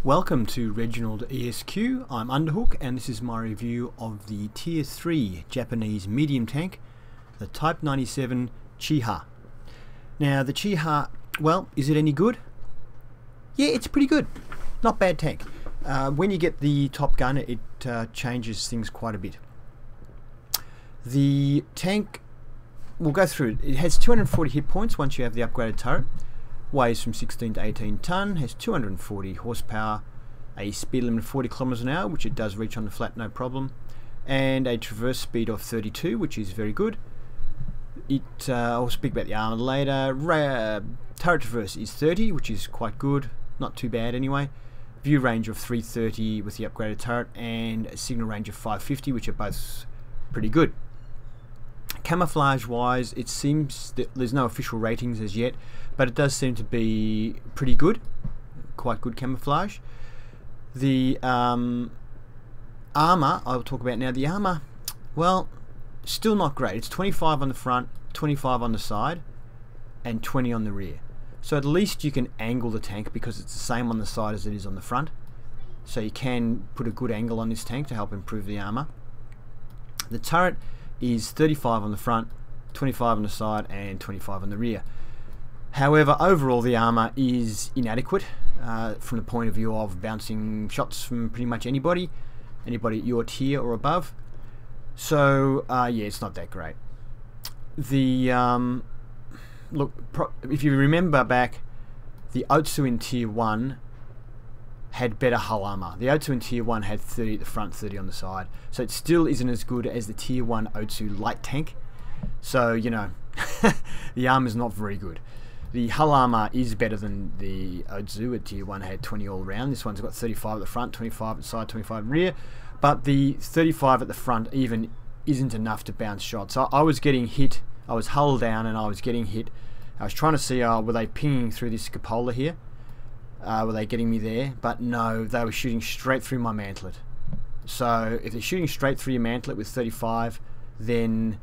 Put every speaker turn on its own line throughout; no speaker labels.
Welcome to ReginaldESQ. I'm Underhook and this is my review of the Tier 3 Japanese medium tank, the Type 97 Chiha. Now the Chiha, well, is it any good? Yeah, it's pretty good. Not bad tank. When you get the Top Gun, it changes things quite a bit. The tank, we'll go through it. It has 240 hit points once you have the upgraded turret. Weighs from 16 to 18 tonne, has 240 horsepower, a speed limit of 40 kilometers an hour, which it does reach on the flat no problem, and a traverse speed of 32, which is very good. I'll speak about the armor later. Turret traverse is 30, which is quite good, not too bad anyway. View range of 330 with the upgraded turret, and a signal range of 550, which are both pretty good. Camouflage wise, it seems that there's no official ratings as yet, but it does seem to be pretty good, quite good camouflage. The armor I'll talk about now. The armor, well, still not great. It's 25 on the front, 25 on the side, and 20 on the rear. So at least you can angle the tank because it's the same on the side as it is on the front. So you can put a good angle on this tank to help improve the armor. The turret is 35 on the front, 25 on the side, and 25 on the rear. However, overall the armor is inadequate from the point of view of bouncing shots from pretty much anybody at your tier or above. So yeah, it's not that great. The look, if you remember back, the Otsu in Tier 1 had better hull armor. The Otsu in Tier 1 had 30 at the front, 30 on the side. So it still isn't as good as the Tier 1 Otsu light tank. So, you know, the armor is not very good. The hull armor is better than the Otsu at Tier 1 had 20 all round. This one's got 35 at the front, 25 at the side, 25 at the rear. But the 35 at the front even isn't enough to bounce shots. So I was getting hit. I was hull down and I was getting hit. I was trying to see, were they pinging through this cupola here? Were they getting me there? But no, they were shooting straight through my mantlet. So if they're shooting straight through your mantlet with 35, then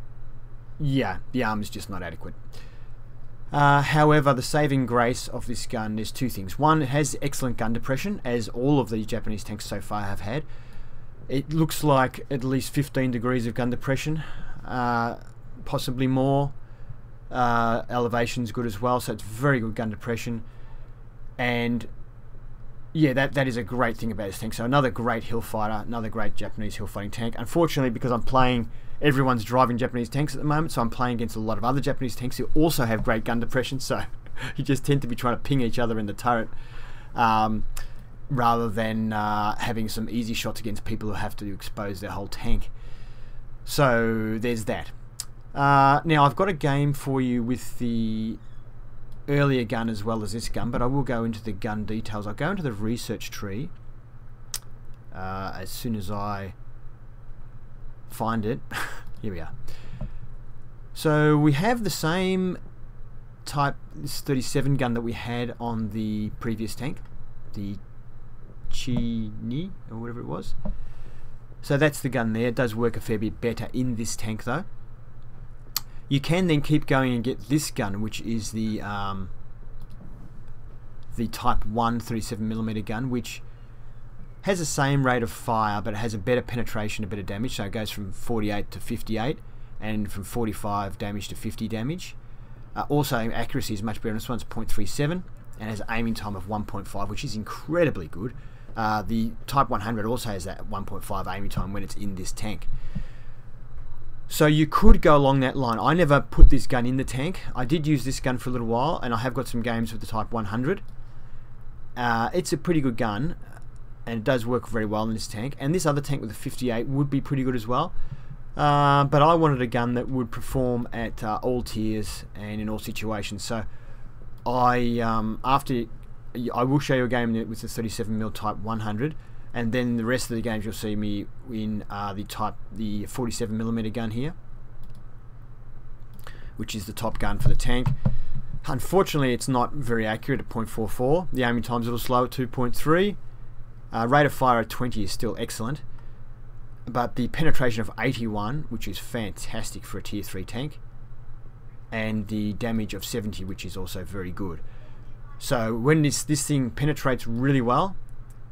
yeah, the armor's just not adequate. However, the saving grace of this gun is two things. One, it has excellent gun depression, as all of the Japanese tanks so far have had. It looks like at least 15 degrees of gun depression, possibly more. Elevation's good as well, so it's very good gun depression. And yeah, that is a great thing about this tank. So another great hill fighter, another great Japanese hill fighting tank. Unfortunately, because I'm playing, everyone's driving Japanese tanks at the moment, so I'm playing against a lot of other Japanese tanks who also have great gun depression, so you just tend to be trying to ping each other in the turret rather than having some easy shots against people who have to expose their whole tank. So there's that. Now I've got a game for you with the earlier gun as well as this gun, but I will go into the gun details. I'll go into the research tree as soon as I find it. Here we are. So we have the same type, this 37 gun that we had on the previous tank, the Chini or whatever it was. So that's the gun there. It does work a fair bit better in this tank though. You can then keep going and get this gun, which is the Type 1 37mm gun, which has the same rate of fire, but it has a better penetration, a better damage. So it goes from 48 to 58, and from 45 damage to 50 damage. Also, accuracy is much better. This one's 0.37, and has an aiming time of 1.5, which is incredibly good. The Type 100 also has that 1.5 aiming time when it's in this tank. So you could go along that line. I never put this gun in the tank. I did use this gun for a little while, and I have got some games with the Type 100. It's a pretty good gun, and it does work very well in this tank. And this other tank with the 58 would be pretty good as well. But I wanted a gun that would perform at all tiers and in all situations. So I will show you a game with the 37mm Type 100. And then the rest of the games you'll see me in the 47mm gun here, which is the top gun for the tank. Unfortunately, it's not very accurate at 0.44. The aiming time's a little slow at 2.3. Rate of fire at 20 is still excellent, but the penetration of 81, which is fantastic for a tier 3 tank, and the damage of 70, which is also very good. So when this thing penetrates really well,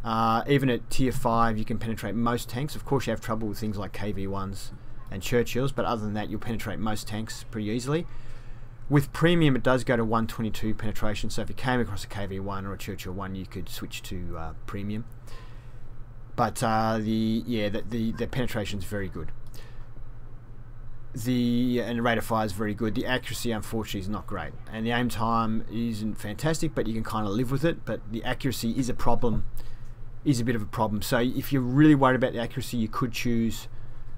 Even at tier 5 you can penetrate most tanks. Of course you have trouble with things like KV1s and Churchills, but other than that you'll penetrate most tanks pretty easily. With premium it does go to 122 penetration, so if you came across a KV1 or a Churchill 1 you could switch to premium. But the penetration is very good. And the rate of fire is very good. The accuracy unfortunately is not great, and the aim time isn't fantastic, but you can kind of live with it. But the accuracy is a problem, is a bit of a problem. So if you're really worried about the accuracy, you could choose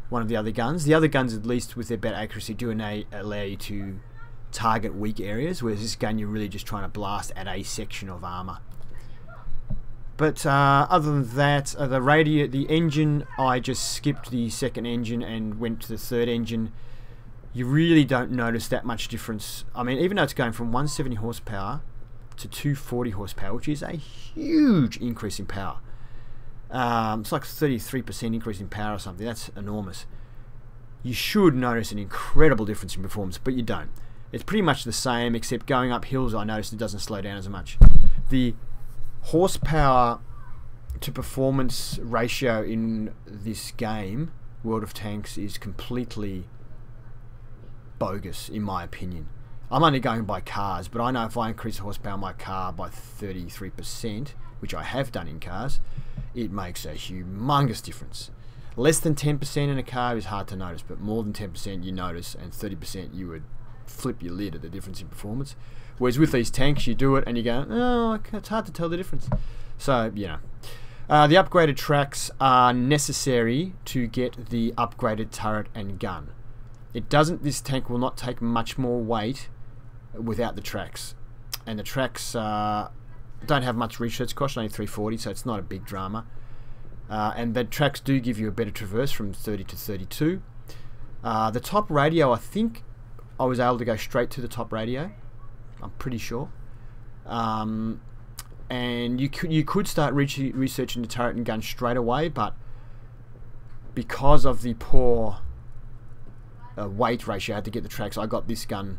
one of the other guns. The other guns, at least with their better accuracy, do allow you to target weak areas, whereas this gun you're really just trying to blast at a section of armor. But other than that, the engine, I just skipped the second engine and went to the third engine. You really don't notice that much difference. I mean, even though it's going from 170 horsepower to 240 horsepower, which is a huge increase in power. It's like 33% increase in power or something. That's enormous. You should notice an incredible difference in performance, but you don't. It's pretty much the same, except going up hills I noticed it doesn't slow down as much. The horsepower to performance ratio in this game, World of Tanks, is completely bogus in my opinion. I'm only going by cars, but I know if I increase the horsepower of my car by 33%, which I have done in cars, it makes a humongous difference. Less than 10% in a car is hard to notice, but more than 10% you notice, and 30% you would flip your lid at the difference in performance. Whereas with these tanks you do it and you go, oh, it's hard to tell the difference. So, you know. The upgraded tracks are necessary to get the upgraded turret and gun. This tank will not take much more weight without the tracks. And the tracks don't have much research cost, only 340, so it's not a big drama. And the tracks do give you a better traverse from 30 to 32. The top radio, I think I was able to go straight to the top radio. I'm pretty sure. And you could start researching the turret and gun straight away, but because of the poor weight ratio, I had to get the tracks. I got this gun,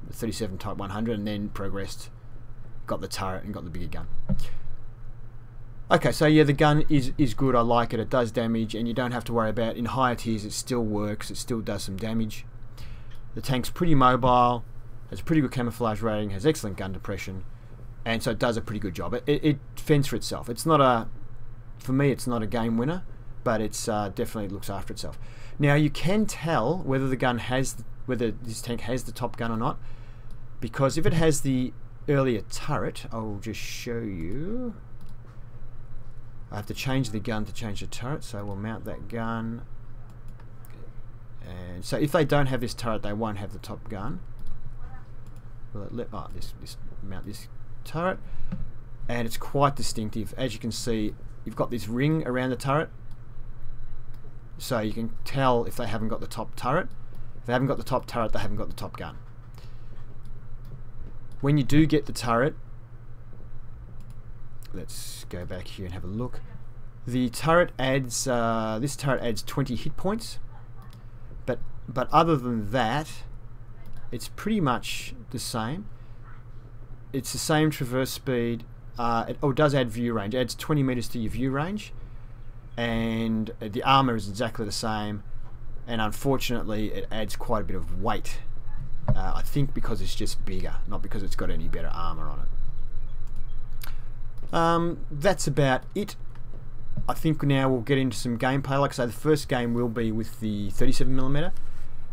the 37 Type 100, and then progressed, got the turret and got the bigger gun. Okay, so yeah, the gun is good. I like it. It does damage, and you don't have to worry about, in higher tiers it still works, it still does some damage. The tank's pretty mobile, has pretty good camouflage rating, has excellent gun depression, and so it does a pretty good job. It fends for itself. It's not for me it's not a game winner, but it's definitely looks after itself. Now you can tell whether whether this tank has the top gun or not, because if it has the earlier turret, I'll just show you. I have to change the gun to change the turret, so we'll mount that gun. And so if they don't have this turret, they won't have the top gun. Mount this turret, and it's quite distinctive. As you can see, you've got this ring around the turret, so you can tell if they haven't got the top turret. If they haven't got the top turret, they haven't got the top gun. When you do get the turret, let's go back here and have a look. The turret adds this turret adds 20 hit points, but other than that, it's pretty much the same. It's the same traverse speed. It does add view range. It adds 20 meters to your view range, and the armor is exactly the same. And unfortunately, it adds quite a bit of weight. I think because it's just bigger, not because it's got any better armor on it. That's about it. I think now we'll get into some gameplay. Like I say, the first game will be with the 37mm,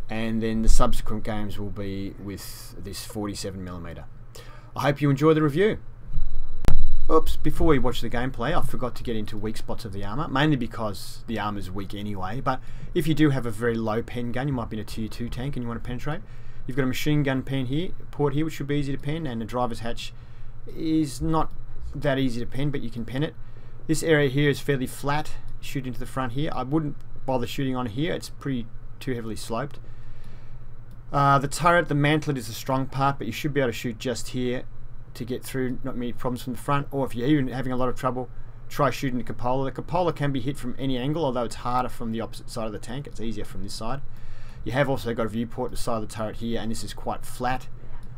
and then the subsequent games will be with this 47mm. I hope you enjoy the review. Oops, before we watch the gameplay, I forgot to get into weak spots of the armor, mainly because the armor is weak anyway. But if you do have a very low pen gun, you might be in a tier 2 tank and you want to penetrate, you've got a machine gun port here, which should be easy to pen, and the driver's hatch is not that easy to pen, but you can pen it. This area here is fairly flat. Shoot into the front here. I wouldn't bother shooting on here, it's too heavily sloped. The turret, the mantlet is the strong part, but you should be able to shoot just here to get through, not many problems from the front. Or if you're even having a lot of trouble, try shooting the cupola. The cupola can be hit from any angle, although it's harder from the opposite side of the tank. It's easier from this side. You have also got a viewport at the side of the turret here, and this is quite flat.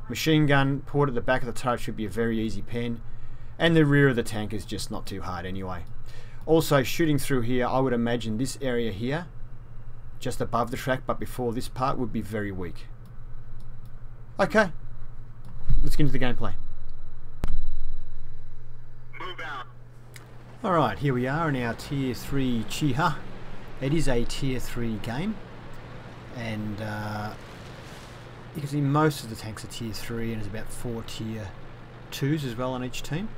Machine gun port at the back of the turret should be a very easy pen. And the rear of the tank is just not too hard anyway. Also, shooting through here, I would imagine this area here, just above the track but before this part, would be very weak. Okay, let's get into the gameplay. Alright, here we are in our Tier 3 Chiha. It is a Tier 3 game, and you can see most of the tanks are Tier 3, and there's about 4 Tier 2s as well on each team.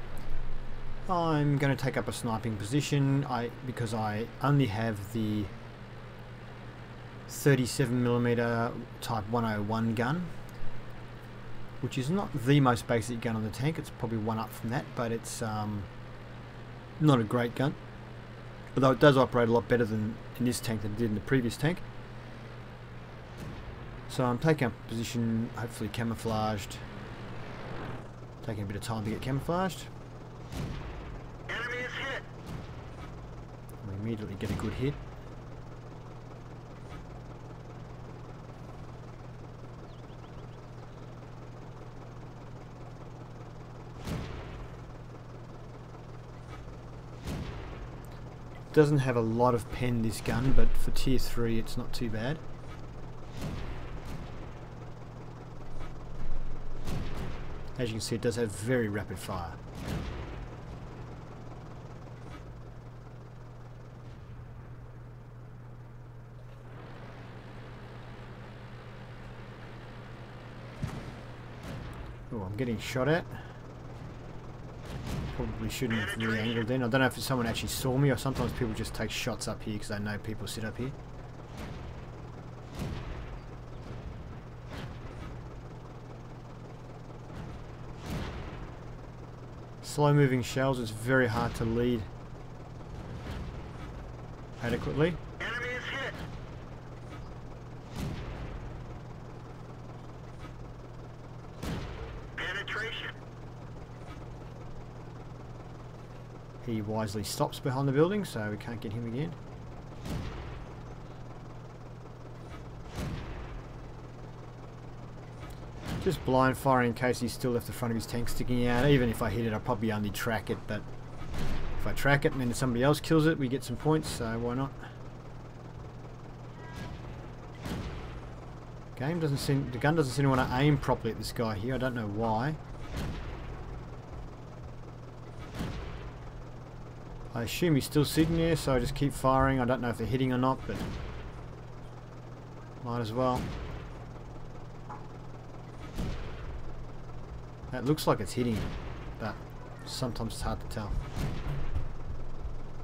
I'm going to take up a sniping position because I only have the 37mm Type 101 gun, which is not the most basic gun on the tank. It's probably one up from that, but it's not a great gun, although it does operate a lot better than in this tank than it did in the previous tank. So I'm taking up a position, hopefully camouflaged. Taking a bit of time to get camouflaged.
Enemy is hit.
We immediately get a good hit. Doesn't have a lot of pen, this gun, but for Tier 3 it's not too bad. As you can see, it does have very rapid fire. Oh, I'm getting shot at. Probably shouldn't have re-angled in. I don't know if someone actually saw me, or sometimes people just take shots up here because they know people sit up here. Slow moving shells, it's very hard to lead adequately.
Enemy is hit. Penetration.
He wisely stops behind the building, so we can't get him again. Just blind firing in case he's still left the front of his tank sticking out. Even if I hit it, I'll probably only track it, but if I track it and then somebody else kills it, we get some points, so why not? The gun doesn't seem to want to aim properly at this guy here. I don't know why. I assume he's still sitting there, so I just keep firing. I don't know if they're hitting or not, but might as well. That looks like it's hitting him, but sometimes it's hard to tell.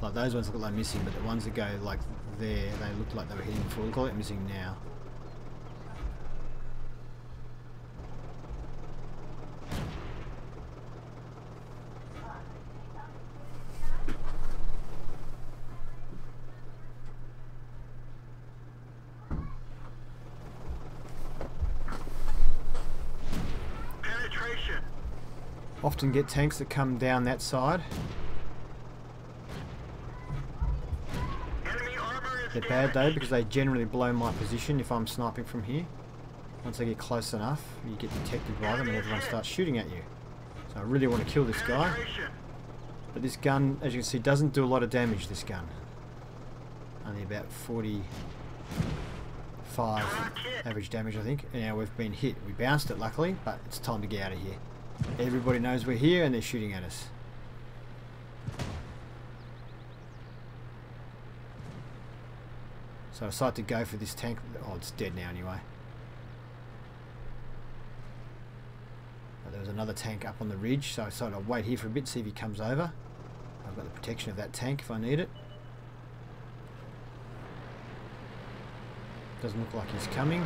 Like those ones look like they're missing, but the ones that go like there, they look like they were hitting before. Look like they're missing now. Often get tanks that come down that side. They're bad though because they generally blow my position if I'm sniping from here. Once they get close enough, you get detected by them and everyone starts shooting at you. So I really want to kill this guy. But this gun, as you can see, doesn't do a lot of damage, this gun. Only about 45 average damage, I think. Now we've been hit. We bounced it luckily, but it's time to get out of here. Everybody knows we're here and they're shooting at us. So I decided to go for this tank. Oh, it's dead now anyway. But there was another tank up on the ridge, so I decided I'll wait here for a bit, see if he comes over. I've got the protection of that tank if I need it. Doesn't look like he's coming.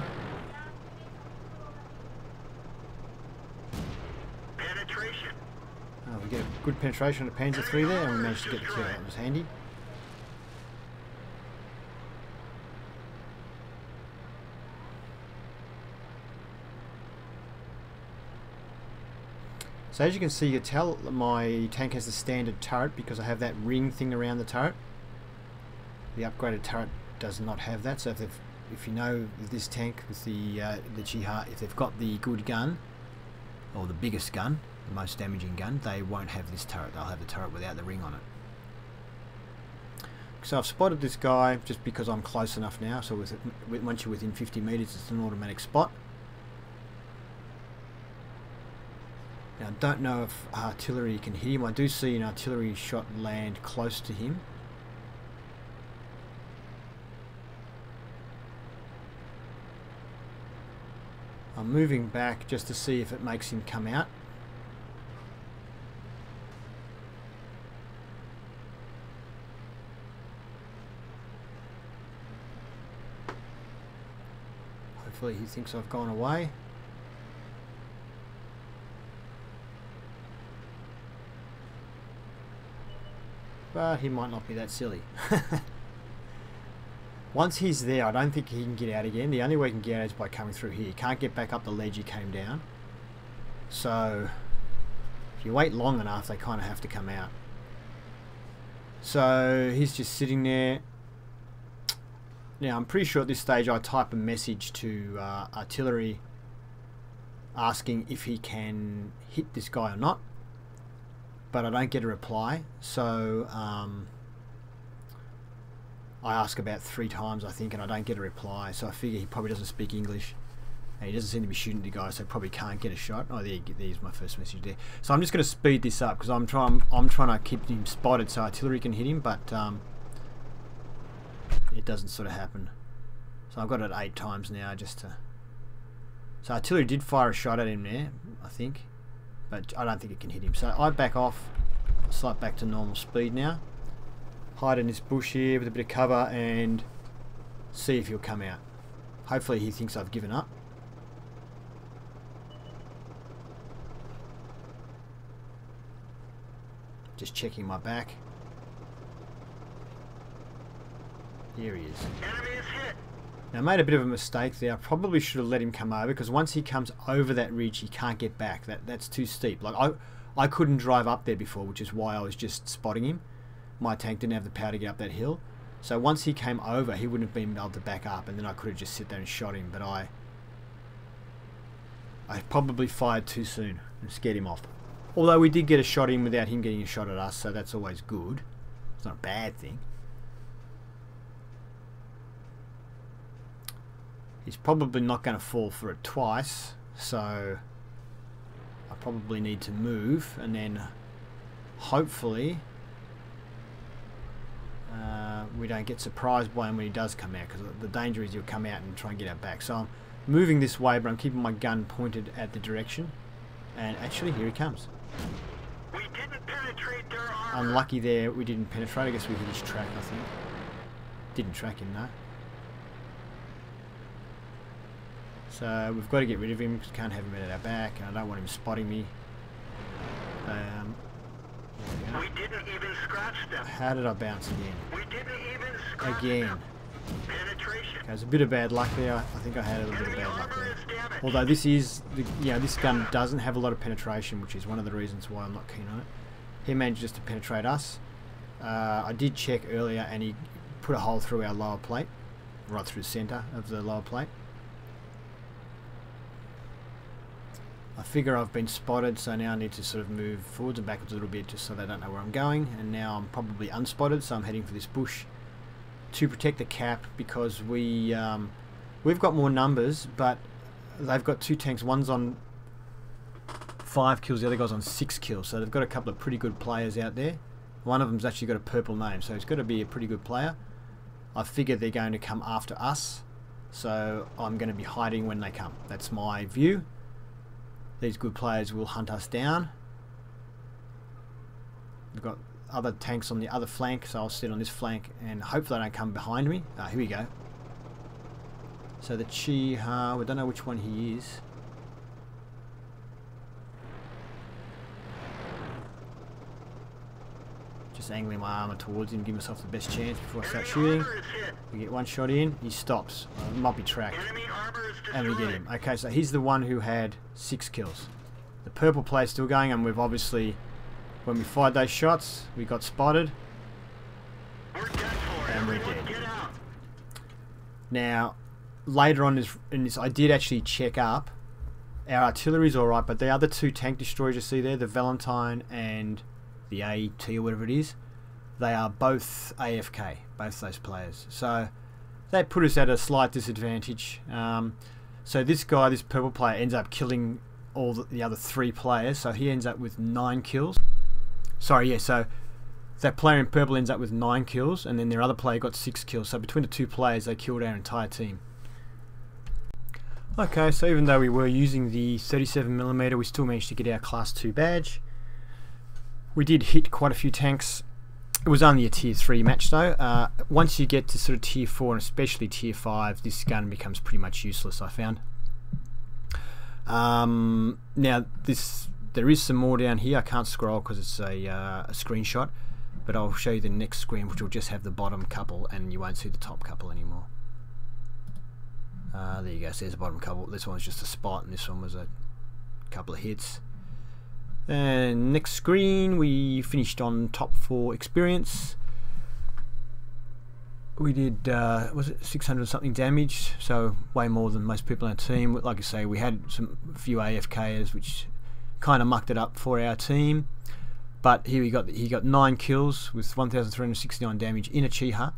Oh, we get a good penetration on the Panzer III there, and we managed to get the kill. That was handy. So as you can see, you tell my tank has the standard turret because I have that ring thing around the turret. The upgraded turret does not have that. So if you know this tank with the Chiha, if they've got the good gun or the biggest gun, the most damaging gun, they won't have this turret. They'll have the turret without the ring on it. So I've spotted this guy just because I'm close enough now. So once you're within 50 meters, it's an automatic spot. Now I don't know if artillery can hit him. I do see an artillery shot land close to him. I'm moving back just to see if it makes him come out. Hopefully he thinks I've gone away. But he might not be that silly. Once he's there, I don't think he can get out again. The only way he can get out is by coming through here. He can't get back up the ledge he came down. So, if you wait long enough, they kind of have to come out. So, he's just sitting there. Now, I'm pretty sure at this stage I type a message to artillery asking if he can hit this guy or not. But I don't get a reply. So, I ask about 3 times, I think, and I don't get a reply. So I figure he probably doesn't speak English. And he doesn't seem to be shooting the guy, so probably can't get a shot. Oh, there's my first message there. So I'm just going to speed this up because I'm trying to keep him spotted so artillery can hit him, but it doesn't sort of happen. So I've got it 8 times now just to. So artillery did fire a shot at him there, I think, but I don't think it can hit him. So I back off, slide back to normal speed now. Hide in this bush here with a bit of cover and see if he'll come out. Hopefully he thinks I've given up. Just checking my back. Here he is.
Enemy is hit.
Now I made a bit of a mistake there. I probably should have let him come over because once he comes over that ridge he can't get back. That's too steep. Like I couldn't drive up there before, which is why I was just spotting him. My tank didn't have the power to get up that hill. So once he came over, he wouldn't have been able to back up, and then I could have just sit there and shot him, but I probably fired too soon and scared him off. Although we did get a shot in without him getting a shot at us, so that's always good. It's not a bad thing. He's probably not going to fall for it twice, so I probably need to move, and then hopefully we don't get surprised by him when he does come out, because the danger is he'll come out and try and get our back. So I'm moving this way, but I'm keeping my gun pointed at the direction, and actually here he comes.
We didn't penetrate their armor.
Unlucky there, we didn't penetrate. I guess we hit his track, I think. Didn't track him, no. So we've got to get rid of him because we can't have him at our back, and I don't want him spotting me.
We didn't even scratch them.
How did I bounce again?
We didn't even scratch
Again.
them. Penetration.
Okay, there's a bit of bad luck there. I think I had a little bit of
Enemy
bad luck
armor
there.
is damaged.
Although this is, this gun doesn't have a lot of penetration, which is one of the reasons why I'm not keen on it. He managed just to penetrate us. I did check earlier, and he put a hole through our lower plate, right through the centre of the lower plate. I figure I've been spotted, so now I need to sort of move forwards and backwards a little bit just so they don't know where I'm going. And now I'm probably unspotted, so I'm heading for this bush to protect the cap, because we've got more numbers, but they've got 2 tanks. One's on 5 kills, the other guy's on 6 kills, so they've got a couple of pretty good players out there. One of them's actually got a purple name, so he's got to be a pretty good player. I figure they're going to come after us, so I'm going to be hiding when they come. That's my view. These good players will hunt us down. We've got other tanks on the other flank, so I'll sit on this flank and hopefully they don't come behind me. Here we go. So the Chi-Ha, we don't know which one he is. Just angling my armour towards him, give myself the best chance before I start shooting. We get one shot in, he stops. It might be tracked.
Enemy armor is
And we get
destroyed.
him. Okay, so he's the one who had 6 kills. The purple play's still going, and we've obviously, when we fired those shots, we got spotted.
We're dead for it.
And we're
Everyone
dead.
get out.
Now, later on in this, I did actually check up Our artillery's alright, but the other two tank destroyers you see there, the Valentine and the AT or whatever it is, they are both AFK, both those players. So they put us at a slight disadvantage. So this guy, this purple player, ends up killing all the other three players. So he ends up with 9 kills. Sorry, yeah, so that player in purple ends up with 9 kills, and then their other player got 6 kills. So between the two players, they killed our entire team. Okay, so even though we were using the 37mm, we still managed to get our Class 2 badge. We did hit quite a few tanks. It was only a Tier 3 match though. Once you get to sort of Tier 4 and especially Tier 5, this gun becomes pretty much useless, I found. Now, there is some more down here. I can't scroll because it's a screenshot, but I'll show you the next screen, which will just have the bottom couple and you won't see the top couple anymore. There you go, so there's the bottom couple. This one's just a spot and this one was a couple of hits. And next screen, we finished on top 4 experience. We did, was it 600 something damage, so way more than most people on our team. Like I say, we had a few AFKers which kind of mucked it up for our team. But here he got 9 kills with 1,369 damage in a Chiha.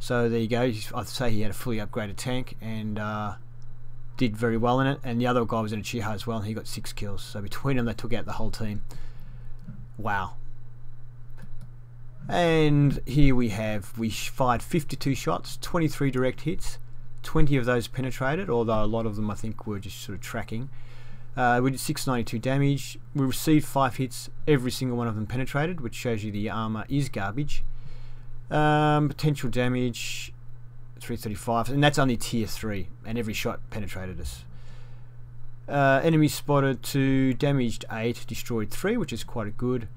So there you go. I'd say he had a fully upgraded tank and did very well in it. And the other guy was in a Chiha as well, and he got 6 kills. So between them, they took out the whole team. Wow. And here we fired 52 shots, 23 direct hits, 20 of those penetrated, although a lot of them I think were just sort of tracking. We did 692 damage. We received 5 hits, every single one of them penetrated, which shows you the armor is garbage. Potential damage 335, and that's only Tier 3, and every shot penetrated us. Enemy spotted 2, damaged 8, destroyed 3, which is quite a good.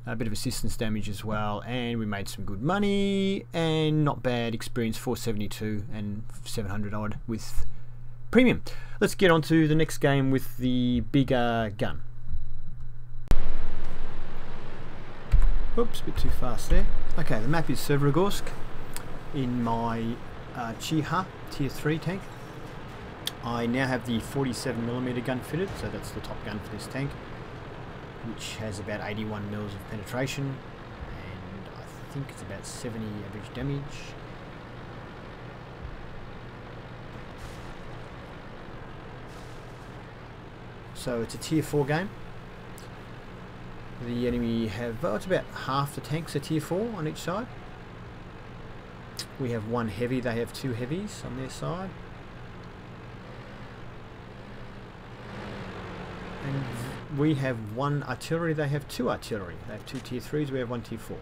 A bit of assistance damage as well, and we made some good money, and not bad experience, 472 and 700 odd with premium. Let's get on to the next game with the bigger gun. Oops, a bit too fast there. Okay, the map is Severogorsk in my Chiha Tier 3 tank. I now have the 47mm gun fitted, so that's the top gun for this tank, which has about 81 mils of penetration, and I think it's about 70 average damage. So it's a Tier 4 game. The enemy have, well, it's about half the tanks are Tier 4 on each side. We have 1 heavy, they have 2 heavies on their side. And we have 1 artillery, they have 2 artillery. They have 2 Tier 3s, we have 1 Tier 4.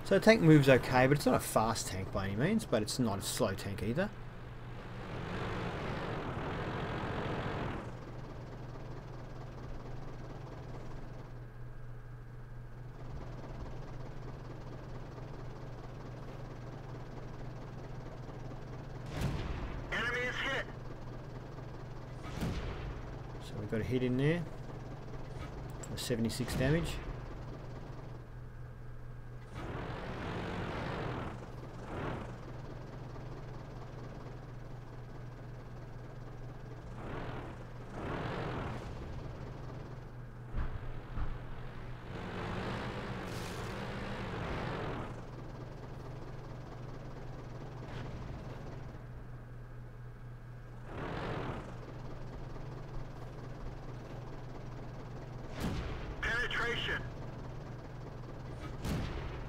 So the tank moves okay, but it's not a fast tank by any means, but it's not a slow tank either.
Enemy is hit.
So we've got a hit in there for 76 damage.
Penetration.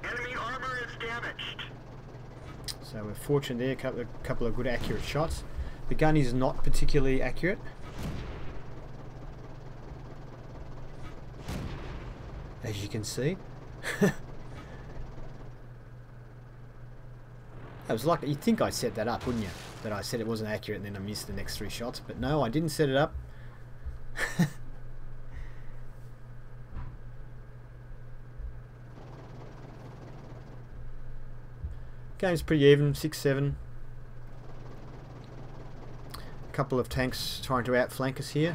Enemy armor is damaged.
So we're fortunate there, a couple of good accurate shots. The gun is not particularly accurate. As you can see. That was like, you'd think I set that up, wouldn't you? That I said it wasn't accurate and then I missed the next 3 shots. But no, I didn't set it up. Game's pretty even, 6-7. A couple of tanks trying to outflank us here.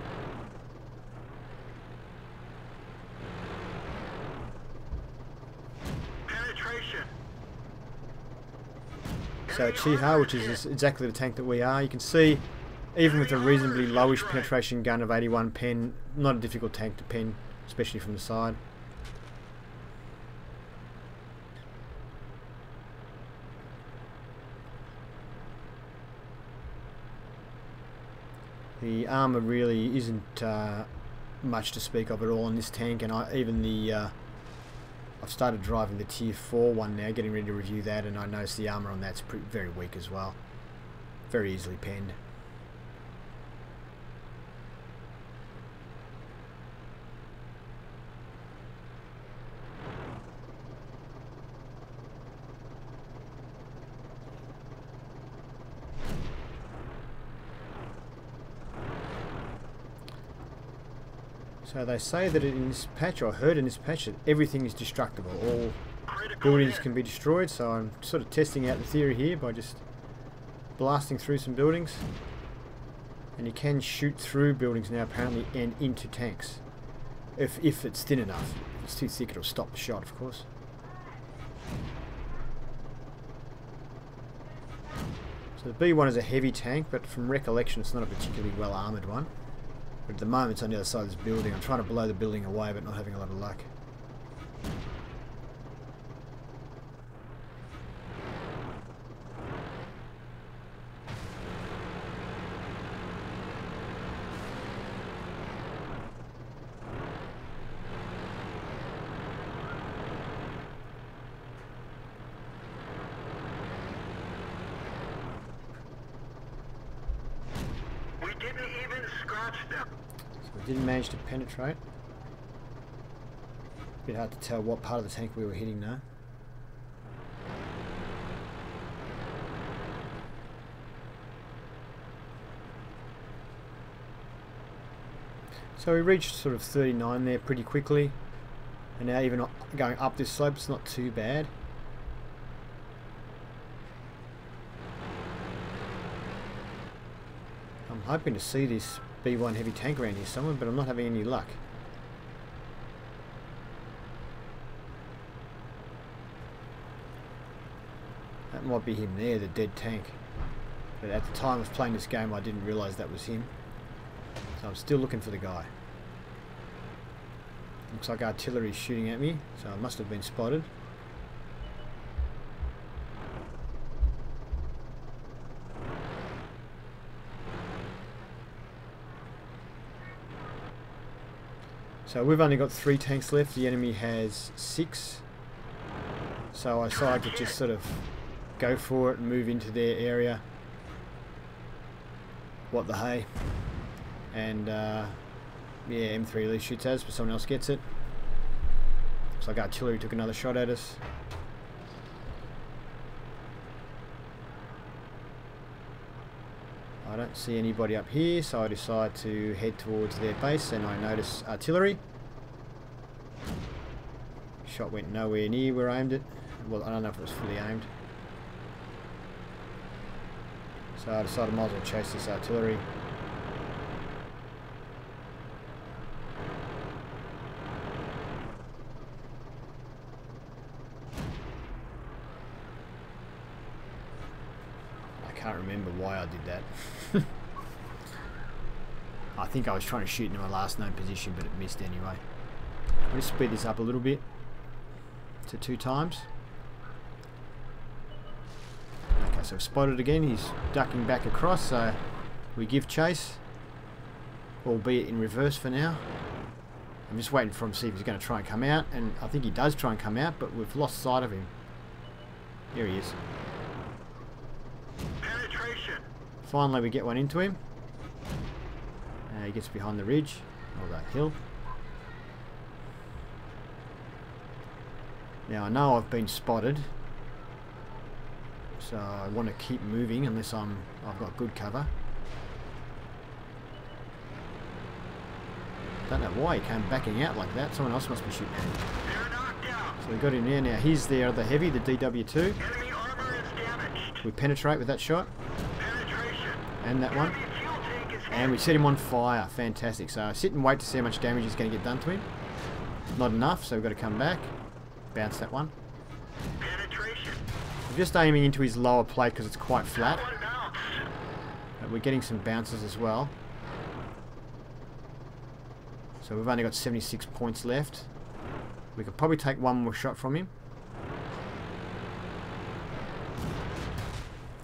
Penetration.
So Chiha, which is exactly the tank that we are. You can see, even with a reasonably lowish penetration gun of 81 pen, not a difficult tank to pen, especially from the side. The armour really isn't much to speak of at all in this tank, and I've started driving the tier 4 one now, getting ready to review that, and I noticed the armour on that's very weak as well. Very easily penned. So they say that in this patch, or I heard in this patch, that everything is destructible. All buildings can be destroyed, so I'm sort of testing out the theory here by just blasting through some buildings. And you can shoot through buildings now apparently and into tanks. If it's thin enough. If it's too thick, it'll stop the shot, of course. So the B1 is a heavy tank, but from recollection it's not a particularly well armoured one. But at the moment it's on the other side of this building. I'm trying to blow the building away but not having a lot of luck.
We didn't even scratch them.
So we didn't manage to penetrate. Bit hard to tell what part of the tank we were hitting now. So we reached sort of 39 there pretty quickly, and now even going up this slope it's not too bad. I'm hoping to see this B1 heavy tank around here somewhere, but I'm not having any luck. That might be him there, the dead tank. But at the time of playing this game I didn't realise that was him. So I'm still looking for the guy. Looks like artillery is shooting at me, so I must have been spotted. So we've only got 3 tanks left, the enemy has 6. So I decided to just sort of go for it and move into their area. What the hey. And yeah, M3 at least shoots at us, but someone else gets it. Looks like artillery took another shot at us. I don't see anybody up here, so I decide to head towards their base, and I notice artillery. Shot went nowhere near where I aimed it. Well, I don't know if it was fully aimed. So I decided I might as well chase this artillery. I can't remember why I did that. I think I was trying to shoot into my last known position, but it missed anyway. I'll just speed this up a little bit to 2 times. Okay, so I've spotted again. He's ducking back across, so we give chase, albeit in reverse for now. I'm just waiting for him to see if he's going to try and come out, and I think he does try and come out, but we've lost sight of him. Here he is.
Penetration.
Finally we get one into him. He gets behind the ridge, or the hill. Now I know I've been spotted, so I want to keep moving unless I've got good cover. Don't know why he came backing out like that. Someone else must be shooting at him.
They're knocked out.
So we got him there. Now he's the other heavy, the DW2.
Enemy armor is damaged.
We penetrate with that shot,
Penetration.
and that one.
Enemy fuel tank is
And we set him on fire. Fantastic. So I sit and wait to see how much damage is going to get done to him. Not enough, so we've got to come back. Bounce that one.
penetration.
just aiming into his lower plate because it's quite flat.
One bounce.
We're getting some bounces as well. So we've only got 76 points left. We could probably take one more shot from him.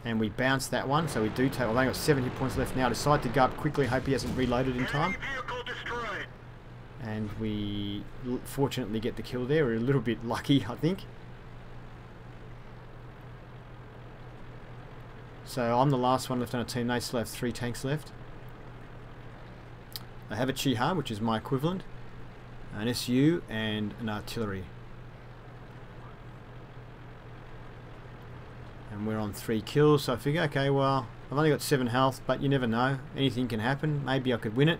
And we bounced that one, so we do take... I've only got 70 points left now. I decide to go up quickly, hope he hasn't reloaded in time.
Enemy vehicle destroyed.
And we fortunately get the kill there. We're a little bit lucky, I think. So I'm the last one left on our team. They still have 3 tanks left. I have a Chiha, which is my equivalent, an SU, and an artillery. And we're on 3 kills, so I figure, okay, well, I've only got 7 health, but you never know. Anything can happen. Maybe I could win it.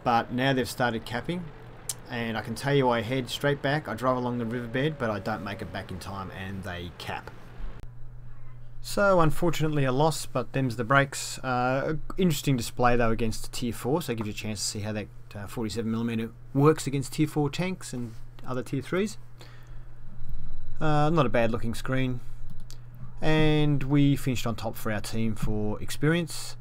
But now they've started capping, and I can tell you I head straight back. I drive along the riverbed, but I don't make it back in time, and they cap. So unfortunately a loss, but them's the breaks. Interesting display though against Tier 4, so it gives you a chance to see how that 47mm works against Tier 4 tanks and other Tier 3s. Not a bad looking screen. And we finished on top for our team for experience.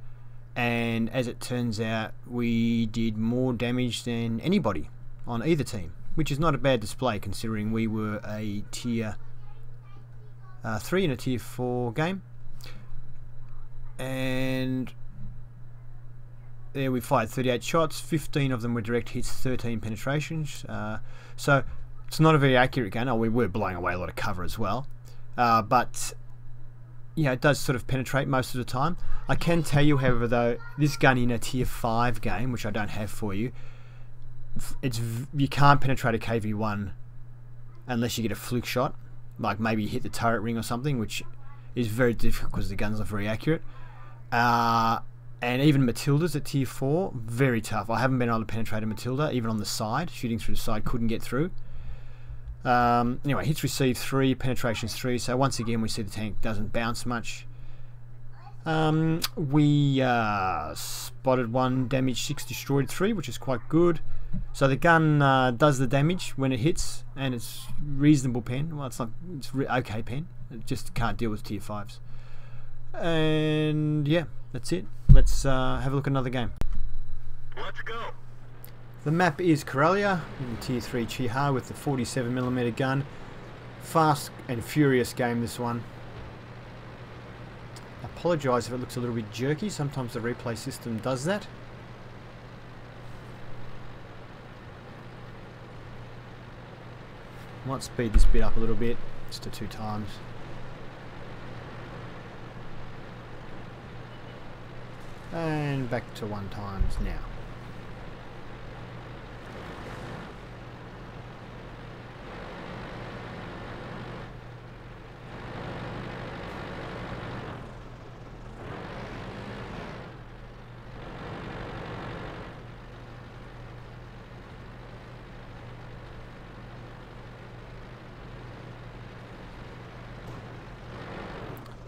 And as it turns out, we did more damage than anybody on either team, which is not a bad display considering we were a Tier 3 in a Tier 4 game. And there we fired 38 shots, 15 of them were direct hits, 13 penetrations. So it's not a very accurate gun. Oh, we were blowing away a lot of cover as well. But yeah, it does sort of penetrate most of the time. I can tell you, however, though, this gun in a Tier 5 game, which I don't have for you, you can't penetrate a KV-1 unless you get a fluke shot. Like maybe you hit the turret ring or something, which is very difficult because the guns are very accurate. And even Matildas at Tier 4, very tough. I haven't been able to penetrate a Matilda, even on the side. Shooting through the side, couldn't get through. Anyway, hits received 3, penetrations 3. So once again, we see the tank doesn't bounce much. We spotted 1, damaged 6, destroyed 3, which is quite good. So the gun does the damage when it hits, and it's reasonable pen. Well, it's not. It's okay pen. It just can't deal with Tier 5s. And yeah, that's it. Let's have a look at another game.
Let's go.
The map is Karelia in Tier 3 Chiha with the 47mm gun. Fast and furious game, this one. I apologise if it looks a little bit jerky. Sometimes the replay system does that. Might speed this bit up a little bit, just to 2 times. And back to 1 times now.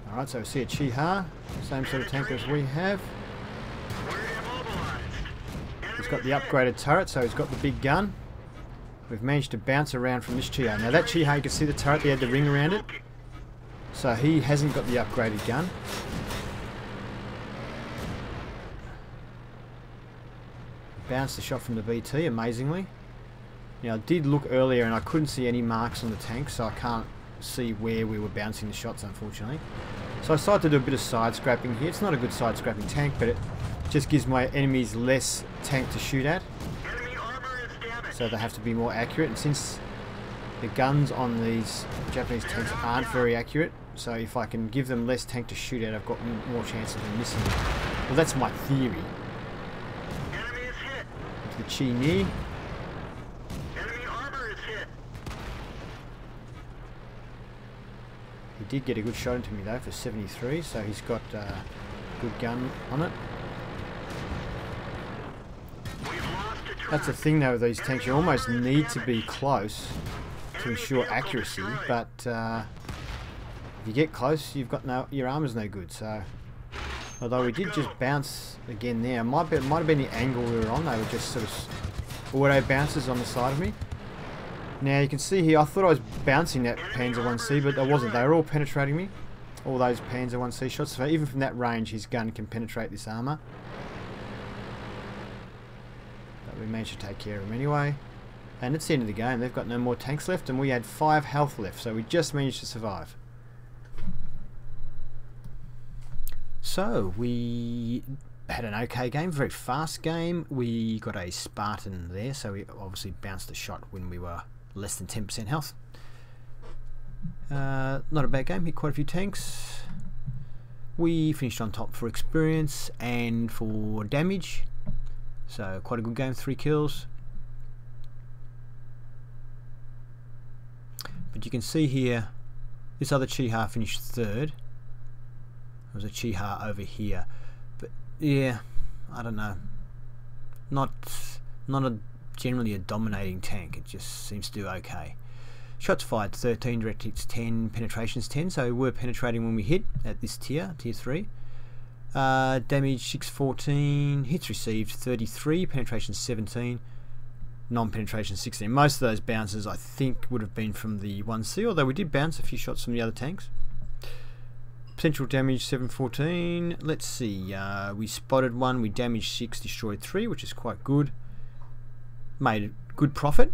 Alright, so we see a Chiha, same sort of tank as we have. He's got the upgraded turret, so he's got the big gun. We've managed to bounce around from this Chiha. Now that Chiha, you can see the turret, they had the ring around it. So he hasn't got the upgraded gun. Bounced the shot from the BT, amazingly. Now I did look earlier and I couldn't see any marks on the tank, so I can't see where we were bouncing the shots, unfortunately. So I decided to do a bit of side scrapping here. It's not a good side scrapping tank, but it just gives my enemies less tank to shoot at.
Enemy armor is damaged.
So they have to be more accurate, and since the guns on these Japanese tanks aren't very accurate, so if I can give them less tank to shoot at, I've got more chance of them missing. Well, that's my theory.
Enemy is hit.
The Chi Ni.
Enemy armor is hit.
He did get a good shot into me though for 73, so he's got a good gun on it.
We've lost a turret.
That's the thing though with these tanks, you almost need to be close to ensure accuracy, but if you get close, you've got your armor's no good. So, although we did just bounce again there, might have been the angle we were on. They were just sort of auto bounces on the side of me. Now you can see here, I thought I was bouncing that Panzer 1C, but I wasn't. They were all penetrating me. All those Panzer 1C shots. So even from that range, his gun can penetrate this armour. But we managed to take care of him anyway. And it's the end of the game. They've got no more tanks left, and we had 5 health left. So we just managed to survive. So we had an okay game, very fast game. We got a Spartan there, so we obviously bounced a shot when we were less than 10% health. Not a bad game, hit quite a few tanks. We finished on top for experience and for damage, so quite a good game, 3 kills. But you can see here, this other Chiha finished 3rd. There was a Chiha over here, but yeah, I don't know, not generally a dominating tank. It just seems to do okay. Shots fired 13, direct hits 10, penetrations 10, so we were penetrating when we hit at this tier 3. Damage 614, hits received 33, penetration 17, non-penetration 16. Most of those bounces I think would have been from the 1C, although we did bounce a few shots from the other tanks. Potential damage 714. Let's see, we spotted one, we damaged 6, destroyed 3, which is quite good. Made a good profit,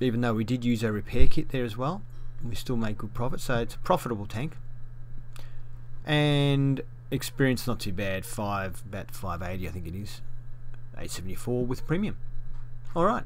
even though we did use our repair kit there as well. We still made good profit, so it's a profitable tank. And experience not too bad, about 580 I think it is. 874 with premium. Alright.